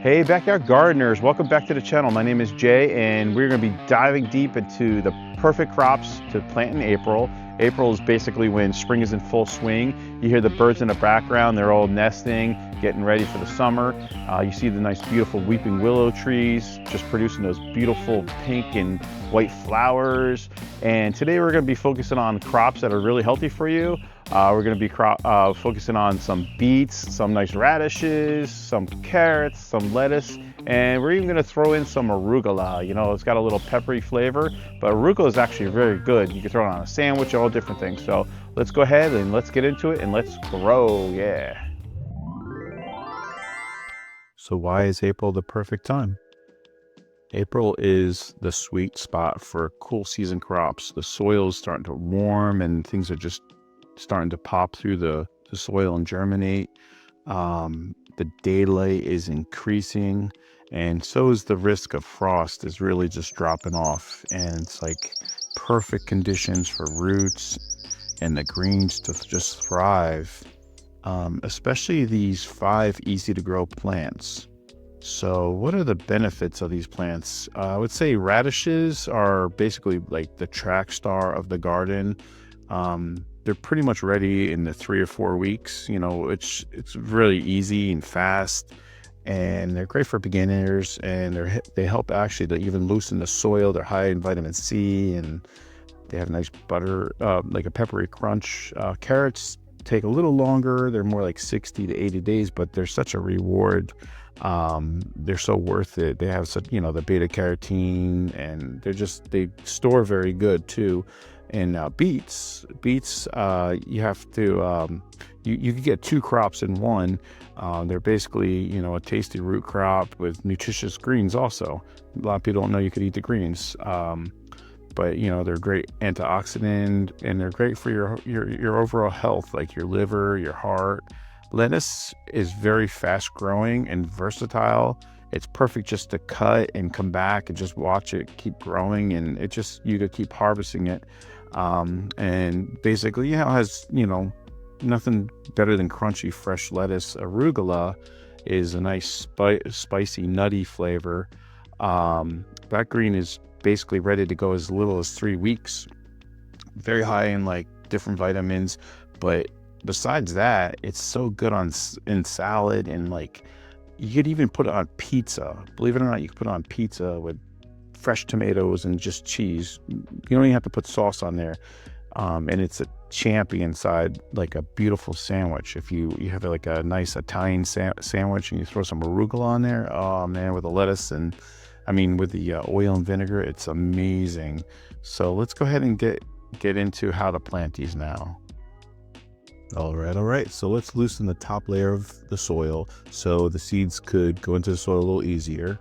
Hey, backyard gardeners, welcome back to the channel. My name is Jay, and we're going to be diving deep into the perfect crops to plant in April. April is basically when spring is in full swing. You hear the birds in the background, they're all nesting, getting ready for the summer. You see the nice, beautiful weeping willow trees just producing those beautiful pink and white flowers. And today we're going to be focusing on crops that are really healthy for you. We're going to be focusing on some beets, some nice radishes, some carrots, some lettuce, and we're even going to throw in some arugula. You know, it's got a little peppery flavor, but arugula is actually very good. You can throw it on a sandwich, all different things. So let's go ahead and let's get into it and let's grow. Yeah. So why is April the perfect time? April is the sweet spot for cool season crops. The soil is starting to warm and things are just starting to pop through the soil and germinate. The daylight is increasing, and so is the risk of frost is really just dropping off. And it's like perfect conditions for roots and the greens to just thrive, especially these 5 easy to grow plants. So what are the benefits of these plants? I would say radishes are basically like the track star of the garden. They're pretty much ready in the 3 or 4 weeks. You know, it's really easy and fast, and they're great for beginners, and they help actually to even loosen the soil. They're high in vitamin C, and they have nice butter, like a peppery crunch. Carrots take a little longer. They're more like 60 to 80 days, but they're such a reward. They're so worth it. They have such, the beta carotene, and they store very good too. And beets, you have to, you can get 2 crops in one. They're basically, a tasty root crop with nutritious greens also. A lot of people don't know you could eat the greens. But they're great antioxidant, and they're great for your overall health, like your liver, your heart. Lettuce is very fast growing and versatile. It's perfect just to cut and come back and just watch it keep growing, and you could keep harvesting it. And basically, it has, nothing better than crunchy, fresh lettuce. Arugula is a nice spicy, nutty flavor. That green is basically ready to go as little as 3 weeks. Very high in like different vitamins, but besides that, it's so good in salad, and like you could even put it on pizza. Believe it or not, you can put it on pizza with fresh tomatoes and just cheese. You don't even have to put sauce on there. And it's a champion side, like a beautiful sandwich. If you have like a nice Italian sandwich and you throw some arugula on there, oh man, with the lettuce and with the oil and vinegar, it's amazing. So let's go ahead and get into how to plant these now. All right. So let's loosen the top layer of the soil so the seeds could go into the soil a little easier.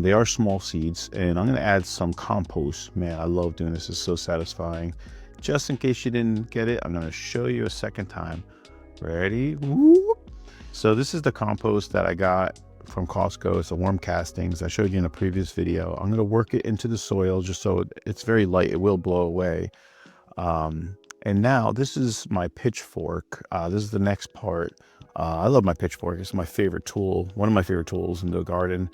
They are small seeds, and I'm going to add some compost. Man, I love doing this. It's so satisfying. Just in case you didn't get it, I'm going to show you a second time. Ready? Woo! So this is the compost that I got from Costco. It's a worm castings. I showed you in a previous video. I'm going to work it into the soil just so it's very light. It will blow away. And now this is my pitchfork. This is the next part. I love my pitchfork. It's my favorite tool, one of my favorite tools in the garden.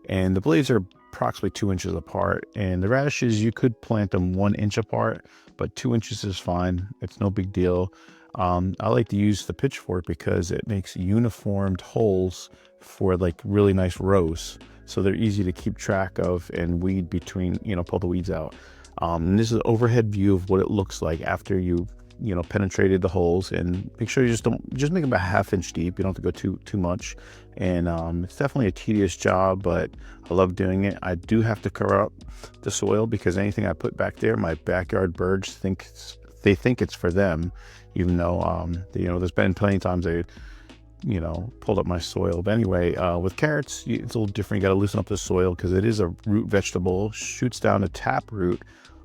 And the blades are approximately 2 inches apart. And the radishes, you could plant them 1 inch apart, but 2 inches is fine. It's no big deal. I like to use the pitchfork because it makes uniformed holes for like really nice rows. So they're easy to keep track of and weed between, pull the weeds out. And this is an overhead view of what it looks like after you've penetrated the holes, and make sure you just make them about 1/2 inch deep. You don't have to go too much. And it's definitely a tedious job, but I love doing it. I do have to cover up the soil because anything I put back there, my backyard birds think it's for them, even though there's been plenty of times they pulled up my soil. But anyway, with carrots, it's a little different. You got to loosen up the soil because it is a root vegetable, shoots down a taproot.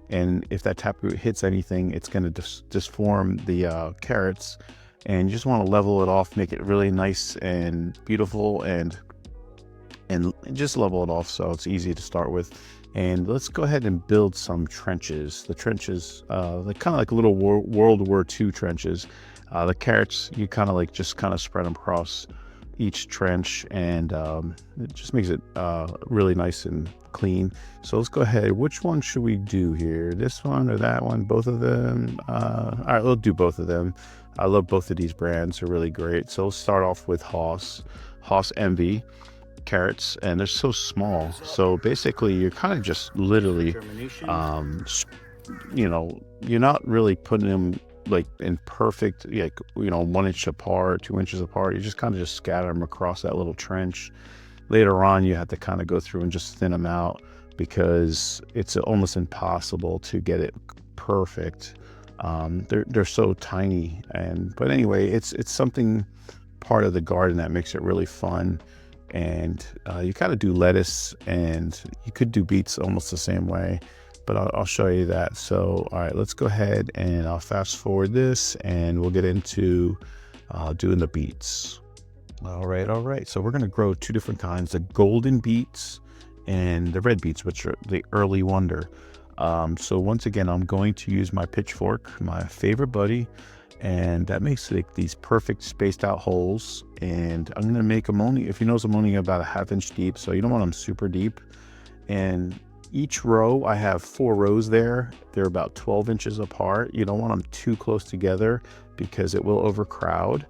And if that taproot hits anything, it's going to disform the carrots. And you just want to level it off, make it really nice and beautiful, and just level it off so it's easy to start with. And let's go ahead and build some trenches. The trenches, they're kind of like little World War II trenches. The carrots, you kind of spread them across each trench, and it just makes it really nice and clean. So let's go ahead. Which one should we do here? This one or that one? Both of them? All right, we'll do both of them. I love both of these brands. They're really great. So let's start off with Haas Envy carrots, and they're so small. So basically, you're kind of just literally, you know, you're not really putting them like in perfect, like, 1 inch apart, 2 inches apart. You just kind of just scatter them across that little trench. Later on, you have to kind of go through and just thin them out, because it's almost impossible to get it perfect. They're so tiny, but anyway, it's something part of the garden that makes it really fun. And you kind of do lettuce, and you could do beets almost the same way, but I'll show you that. So all right, let's go ahead and I'll fast forward this, and we'll get into doing the beets. All right, so we're going to grow two different kinds: the golden beets and the red beets, which are the early wonder. So once again, I'm going to use my pitchfork, my favorite buddy, and that makes like these perfect spaced out holes. And I'm going to make them only, if you notice, I'm only about a 1/2 inch deep, so you don't want them super deep. And each row, I have 4 rows there. They're about 12 inches apart. You don't want them too close together, because it will overcrowd.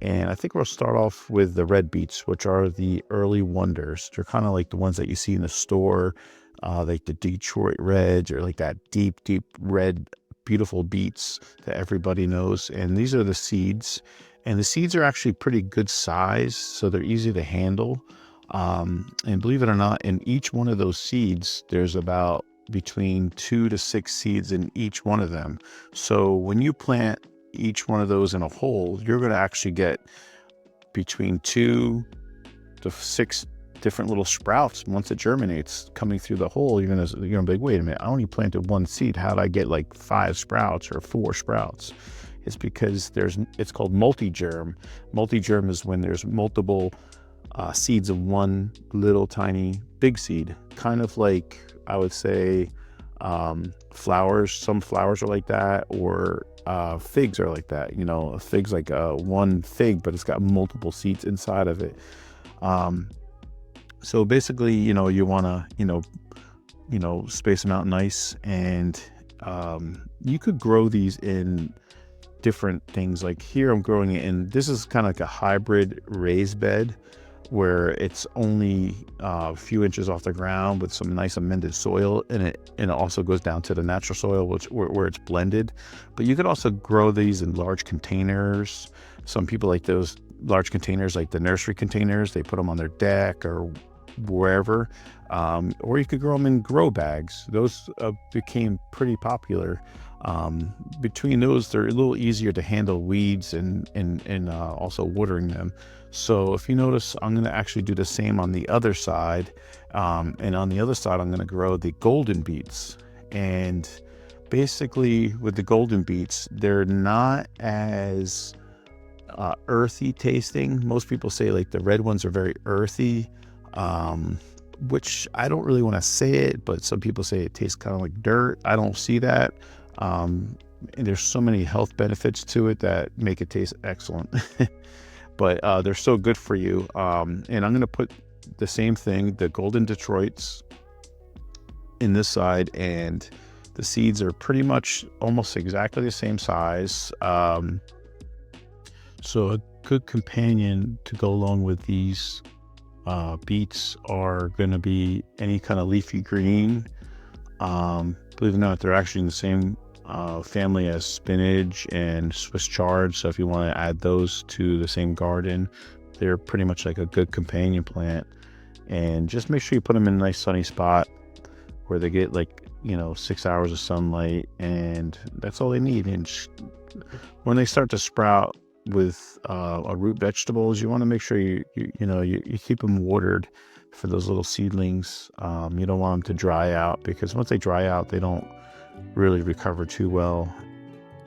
And I think we'll start off with the red beets, which are the early wonders. They're kind of like the ones that you see in the store, like the Detroit Reds, or like that deep red, beautiful beets that everybody knows. And these are the seeds, and the seeds are actually pretty good size, so they're easy to handle. And believe it or not, in each one of those seeds, there's about between 2 to 6 seeds in each one of them. So when you plant each one of those in a hole, you're going to actually get between 2 to 6 different little sprouts. Once it germinates coming through the hole, you're gonna be like, wait a minute, I only planted 1 seed. How did I get like 5 sprouts or 4 sprouts? It's because it's called multi-germ. Multi-germ is when there's multiple seeds of one little tiny big seed. Kind of like, I would say, flowers. Some flowers are like that, or figs are like that. A fig's like one fig, but it's got multiple seeds inside of it. So basically, you want to, space them out nice. And you could grow these in different things. Like here, I'm growing it in, this is kind of like a hybrid raised bed, where it's only a few inches off the ground with some nice amended soil in it, and it also goes down to the natural soil, where it's blended. But you could also grow these in large containers. Some people like those large containers, like the nursery containers. They put them on their deck or wherever, or you could grow them in grow bags. Those became pretty popular. Between those, they're a little easier to handle weeds and also watering them. So if you notice, I'm going to actually do the same on the other side. And on the other side, I'm going to grow the golden beets. And basically with the golden beets, they're not as earthy tasting. Most people say like the red ones are very earthy, which I don't really want to say it, but some people say it tastes kind of like dirt. I don't see that. And there's so many health benefits to it that make it taste excellent. But they're so good for you. And I'm going to put the same thing, the golden Detroits, in this side, and the seeds are pretty much almost exactly the same size. So a good companion to go along with these beets are going to be any kind of leafy green. Believe it or not, they're actually in the same family as spinach and Swiss chard. So if you want to add those to the same garden, they're pretty much like a good companion plant. And just make sure you put them in a nice sunny spot where they get 6 hours of sunlight, and that's all they need. And when they start to sprout with root vegetables, you want to make sure you keep them watered for those little seedlings. You don't want them to dry out, because once they dry out, they don't really recover too well.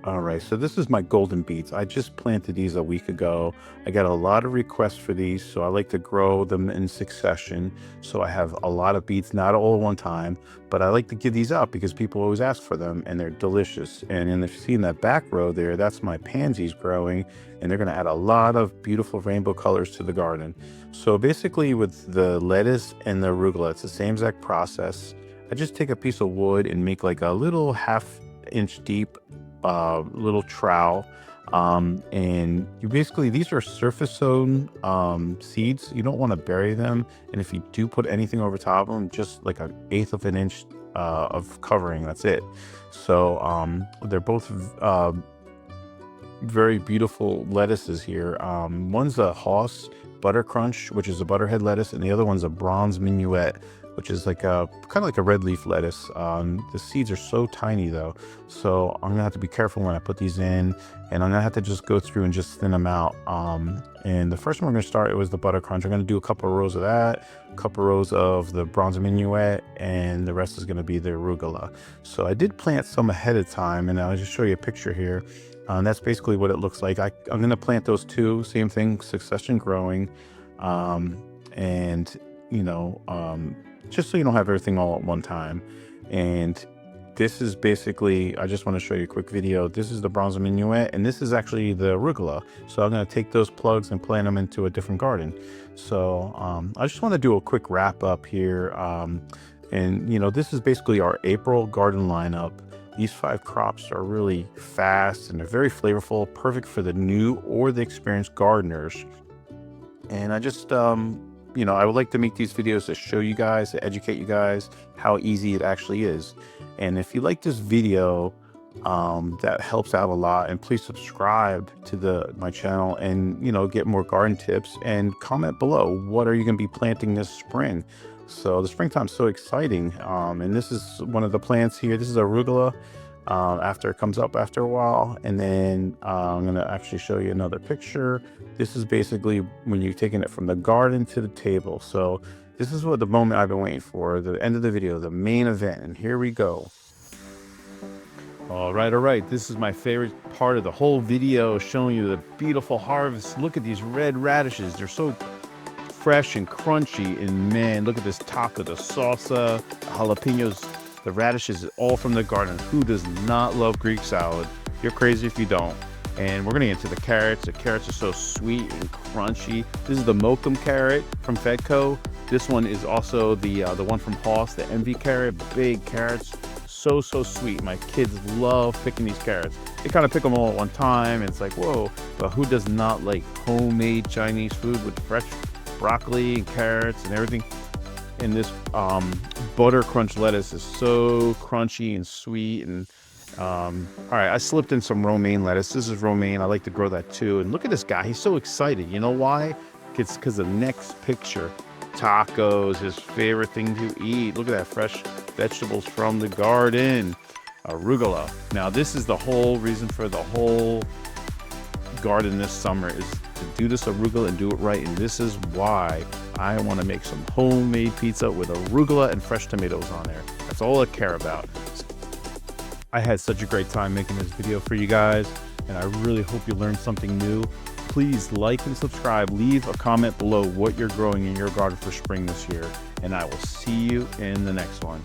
All right, so this is my golden beets. I just planted these a week ago. I got a lot of requests for these, so I like to grow them in succession. So I have a lot of beets, not all at one time, but I like to give these out because people always ask for them and they're delicious. And if you see in that back row there, that's my pansies growing, and they're gonna add a lot of beautiful rainbow colors to the garden. So basically with the lettuce and the arugula, it's the same exact process. I just take a piece of wood and make like a little half-inch deep little trowel, and you basically, these are surface sown seeds. You don't want to bury them, and if you do put anything over top of them, just like an eighth of an inch of covering, that's it. So they're both very beautiful lettuces here. One's a Haas Butter Crunch, which is a butterhead lettuce, and the other one's a Bronze Minuet, which is like a kind of like a red leaf lettuce. The seeds are so tiny though, so I'm gonna have to be careful when I put these in, and I'm gonna have to just go through and just thin them out. And the first one we're gonna start, it was the Butter Crunch. I'm gonna do a couple of rows of that, a couple of rows of the Bronze Minuet, and the rest is gonna be the Arugula. So I did plant some ahead of time, and I'll just show you a picture here. That's basically what it looks like. I'm gonna plant those two, same thing, succession growing, and you know, just so you don't have everything all at one time. And this is basically, I just want to show you a quick video. This is the Bronze Minuet, and this is actually the Arugula. So I'm going to take those plugs and plant them into a different garden. So I just want to do a quick wrap up here. And you know, this is basically our April garden lineup. These 5 crops are really fast and they're very flavorful, perfect for the new or the experienced gardeners. And I just, you know, I would like to make these videos to show you guys, to educate you guys how easy it actually is. And if you like this video, that helps out a lot. And please subscribe to my channel, and you know, get more garden tips, and comment below, what are you going to be planting this spring? So the springtime's so exciting. And this is one of the plants here. This is arugula. After it comes up after a while, and then I'm gonna actually show you another picture. This is basically when you're taking it from the garden to the table. So this is what the moment I've been waiting for, the end of the video, the main event, and here we go. All right, this is my favorite part of the whole video, showing you the beautiful harvest. Look at these red radishes, they're so fresh and crunchy, and man, look at this taco, the salsa, the jalapenos. The radishes is all from the garden. Who does not love Greek salad? You're crazy if you don't. And we're gonna get into the carrots. The carrots are so sweet and crunchy. This is the Mokum carrot from Fedco. This one is also the one from Haas, the Envy carrot. Big carrots, so sweet. My kids love picking these carrots. They kind of pick them all at one time, and it's like, whoa. But who does not like homemade Chinese food with fresh broccoli and carrots and everything? And this butter crunch lettuce is so crunchy and sweet. And all right, I slipped in some romaine lettuce. This is romaine. I like to grow that too. And look at this guy, he's so excited. You know why? It's because the next picture, tacos, his favorite thing to eat. Look at that, fresh vegetables from the garden. Arugula. Now this is the whole reason for the whole garden this summer, is to do this arugula and do it right. And this is why I want to make some homemade pizza with arugula and fresh tomatoes on there. That's all I care about. I had such a great time making this video for you guys, and I really hope you learned something new. Please like and subscribe. Leave a comment below what you're growing in your garden for spring this year, and I will see you in the next one.